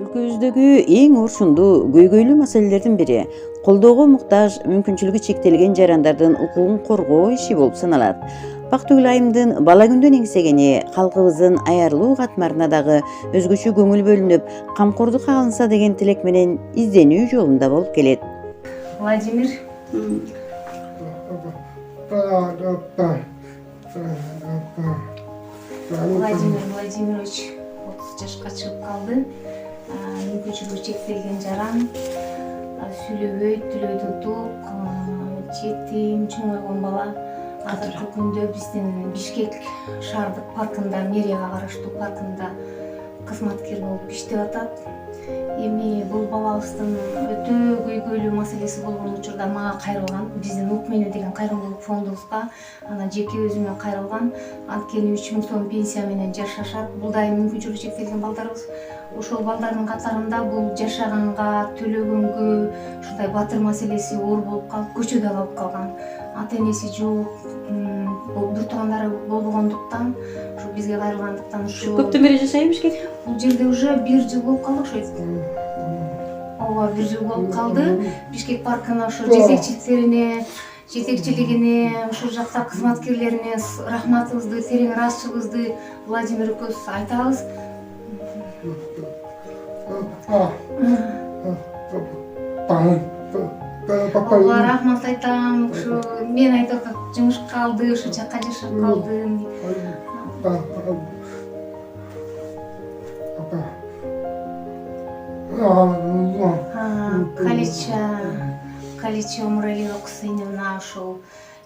Өлкөбүздөгү эң орчундуу көйгөйлүү маселелердин бири колдоого муктаж мүмкүнчүлүгү чектелген жарандардын укугун коргоо иши болуп саналат. Бактыгүл айымдын бала күндөн эңсегени калкыбыздын аярлуу катмарына дагы өзгөчө көңүл бөлүнүп, камкордукка алынса деген тилек менен изденүү жолунда болуп келет. Владимир Владимирович 30 жашка чыгып калды. Мүмкүнчүлүгү чектелген жаран, сүйлөбөйт, тилөөдө тук, жетим, чоңойгон бала. Азыркы күндө биздин Бишкек шаардык паркында, мэрияга караштуу паркында кызматкер болуп иштеп атат. Эми бул балабыздын өтө көйгөйлүү маселеси болгон учурда мага кайрылган, биздин Ук мени деген кайрымдуулук фондубузга, анан жеке өзүмө кайрылган. Анткени 3000 сом пенсия менен жашашат. Бул дайым мүмкүнчүлүгү чектелген балдарыбыз. Ошол балдардын катарында бул жашаганга, төлөгөнгө ушундай батыр маселеси оор болуп калып, көчөдө калып калган. Ата энеси жок, бир туугандары болбогондуктан, ушу бизге кайрылгандыктан ушу Көптөн бери жашайбы Бишкекте? бул жерде уже 1 жыл болуп калды ошо. Ооба, 1 жыл болуп калды. Бишкек паркына ошо жетекчилигине, ошол жакта кызматкерлерине рахматыбызды, терең ыраазычылыгыбызды Владимир экөөбүз айтабыз. Ага, рахмат айтам. Ушу мен айтып атат, жумушка калды, ошол жакка жашап калдым. Калича Омуралиева Кусейновна ошол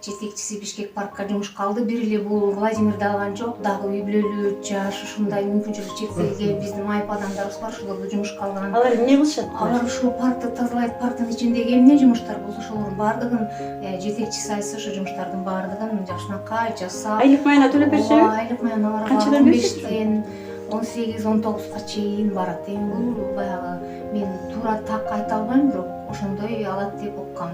жетекчиси Бишкек паркка жумушка алды. Бир эле бул Владимирди алган жок, дагы үй бүлөлүү, жаш, ушундай мүмкүнчүлүгү чектелген биздин майып адамдарыбыз бар, ошолорду жумушка алган. Алар эмне кылышат? Алар ушул паркты тазалайт, парктын ичиндеги эмне жумуштар болсо ошолордун баардыгын жетекчиси айтса, ошо жумуштардын баардыгын жакшынакай жасап. Айлык маена төлөп беришеби? Айлык маена аларга Канчадан беришет? 15тен 18-19га чейин барат. Эми бул баягы мен туура так айта албайм, бирок ошондой алат деп уккам.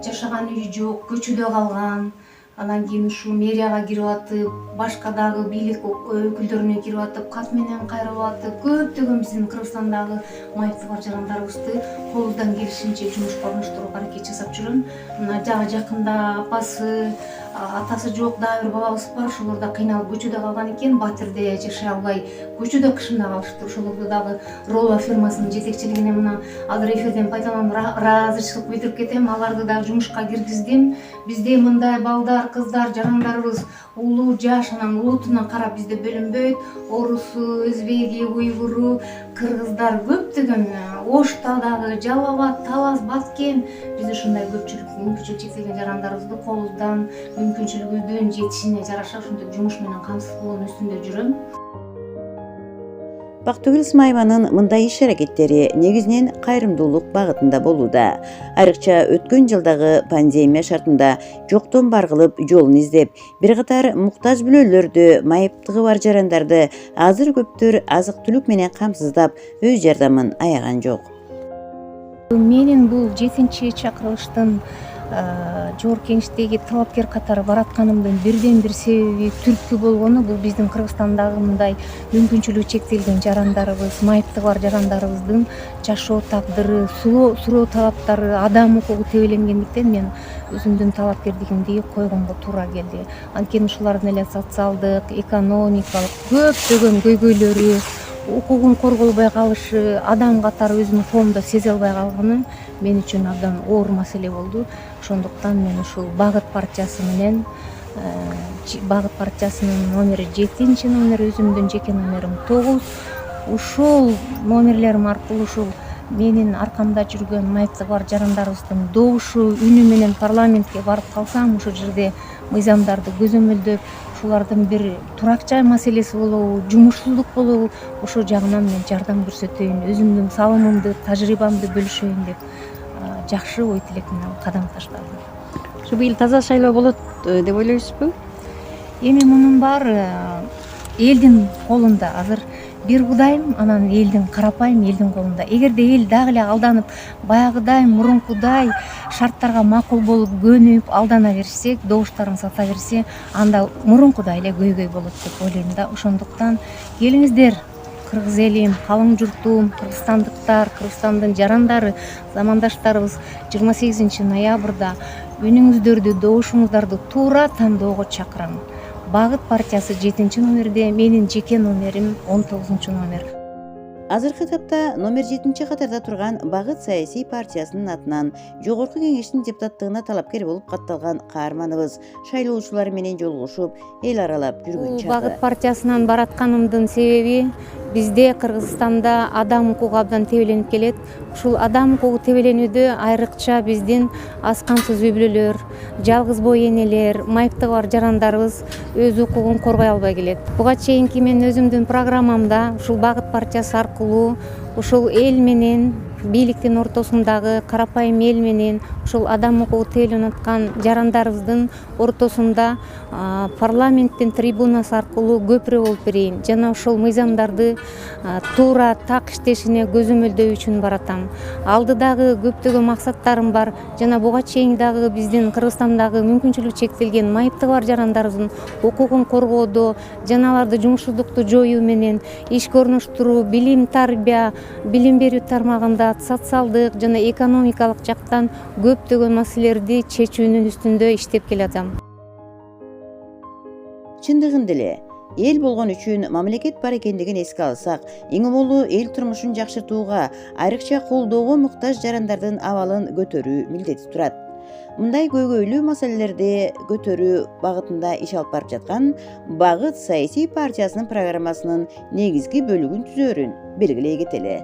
Жашаган үйү жок, көчөдө калган. Анан кийин ушул мэрияга кирип атып, башка дагы бийлик өкүлдөрүнө кирип атып, кат менен кайрылып атып, көптөгөн биздин Кыргызстандагы майыпты бар жарандарыбызды колубуздан келишинче жумушка орноштурууга аракет жасап жүрөм. Мына дагы жакында апасы, атасы жок дагы бир балабыз бар, ошолор да кыйналып көчөдө калган экен, Батирде жашай албай көчөдө кышында калышты. Ошолорду дагы Ролла фирмасынын жетекчилигине мына азыр эфирден пайдаланып ыраазычылык билдирип кетем. Аларды дагы жумушка киргиздим. Бизде мындай балдар, кыздар, жарандарыбыз улуу, жаш, анан улутуна карап бизде бөлүнбөйт. Орусу, өзбеги, уйгуру, кыргыздар көптөгөн, Ошта дагы, Жалал Абад, Талас, Баткен, биз ушундай көпчүлүк мүмкүнчүлүгү чектелген жарандарыбызды колубуздан, мүмкүнчүлүгүбүздүн жетишине жараша ушундай жумуш менен камсыз кылуунун үстүндө жүрөм. Бактыгүл Исмаеванын мындай иш аракеттери негизинен кайрымдуулук багытында болууда. Айрыкча өткөн жылдагы пандемия шартында жоктон бар кылып жолун издеп, бир катар муктаж бүлөлөрдү, майыптыгы бар жарандарды азыр көптөр азык-түлүк менен камсыздап, өз жардамын аяган жок. Менин бул 7-чи чакырылыштын жогорку кеңештеги талапкер катары баратканымдын бирден бир себеби түрткү болгону бул биздин Кыргызстандагы мындай мүмкүнчүлүгү чектелген жарандарыбыз, майыптыгы бар жарандарыбыздын жашоо тагдыры, суроо талаптары, адам укугу тебеленгендиктен мен өзүмдүн талапкердигимди койгонго туура келди. Анткени ушулардын эле социалдык, экономикалык көптөгөн көйгөйлөрү, укугун корголбой калышы, адам катары өзүмдүн коомдо сезе албай калганы мен үчүн абдан оор маселе болду. Ошондуктан мен ушул Багыт партиясы менен, Багыт партиясынын номери 7-чи номер, өзүмдүн жеке номерим 9. Ушул номерлерим аркылуу ушул менин аркамда жүргөн майыптыгы бар жарандарыбыздын добушу үнү менен парламентке барып калсам, ошол жерде мыйзамдарды көзөмөлдөп, ушулардын бир турак жай маселеси болобу, жумушсуздук болобу, ошол жагынан мен жардам көрсөтөйүн, өзүмдүн салымымды, тажрыйбамды бөлүшөйүн деп жакшы ой тилек менен кадам таштадым. Ушу быйыл таза шайлоо болот деп ойлойсузбу? Эми мунун баары элдин колунда. Азыр бир Кудайым, анан элдин карапайым элдин колунда. Эгерде эл дагы эле алданып, баягыдай мурункудай шарттарга макул болуп, көнүп, алдана берсек, добуштарын сата берсе, анда мурункудай эле көйгөй болот деп ойлойм да. Ошондуктан келиңиздер, кыргыз элим, калың журтум, кыргызстандыктар, Кыргызстандын жарандары, замандаштарыбыз 28 ноябрда үнүңүздөрдү, добушуңуздарды туура тандоого чакырам. Багыт партиясы 7 номерде, менин жеке номерим 19 номер. Азыркы этапта номер 7 катарда турган Багыт саясий партиясынын атынан Жогорку Кеңештин депутаттыгына талапкер болуп катталган каарманыбыз шайлоочулар менен жолугушуп, эл аралап жүргөн чагы. Багыт партиясынан баратканымдын себеби бизде Кыргызстанда адам укугу абдан тебеленип келет. Ушул адам укугу тебеленүүдө айрыкча биздин аз камсыз үй бүлөлөр, жалгыз бой энелер, майыптыгы бар жарандарыбыз өз укугун коргой албай келет. Буга чейинки мен өзүмдүн программамда ушул Багыт партиясы аркылуу ушул эл менен, бийликтин ортосундагы карапайым эл менен ушул адам укугу тебеленип аткан жарандарыбыздын ортосунда парламенттин трибунасы аркылуу көпүрө болуп берейин жана ушул мыйзамдарды туура так иштешине көзөмөлдөө үчүн баратам. Алдыдагы көптөгөн максаттарым бар жана буга чейин дагы биздин Кыргызстандагы мүмкүнчүлүгү чектелген майыптыгы бар жарандарыбыздын укугун коргоодо жана аларды жумушсуздукту жоюу менен ишке орноштуруу, билим тарбия, билим берүү тармагында социалдык жана экономикалык жактан көптөгөн маселелерди чечүүнүн үстүндө иштеп келатам. Чындыгында эле эл болгон үчүн мамлекет бар экендигин эске алсак, эң omолу эл турмушун жакшыртууга, айрыкча колдоого муктаж жарандардын абалын көтөрүү милдети турат. Мындай көйгөйлүү маселелерди көтөрүү багытында иш алып барып жаткан Багыт саясий партиясынын программасынын негизги бөлүгүн түзөөрүн белгилей кетели.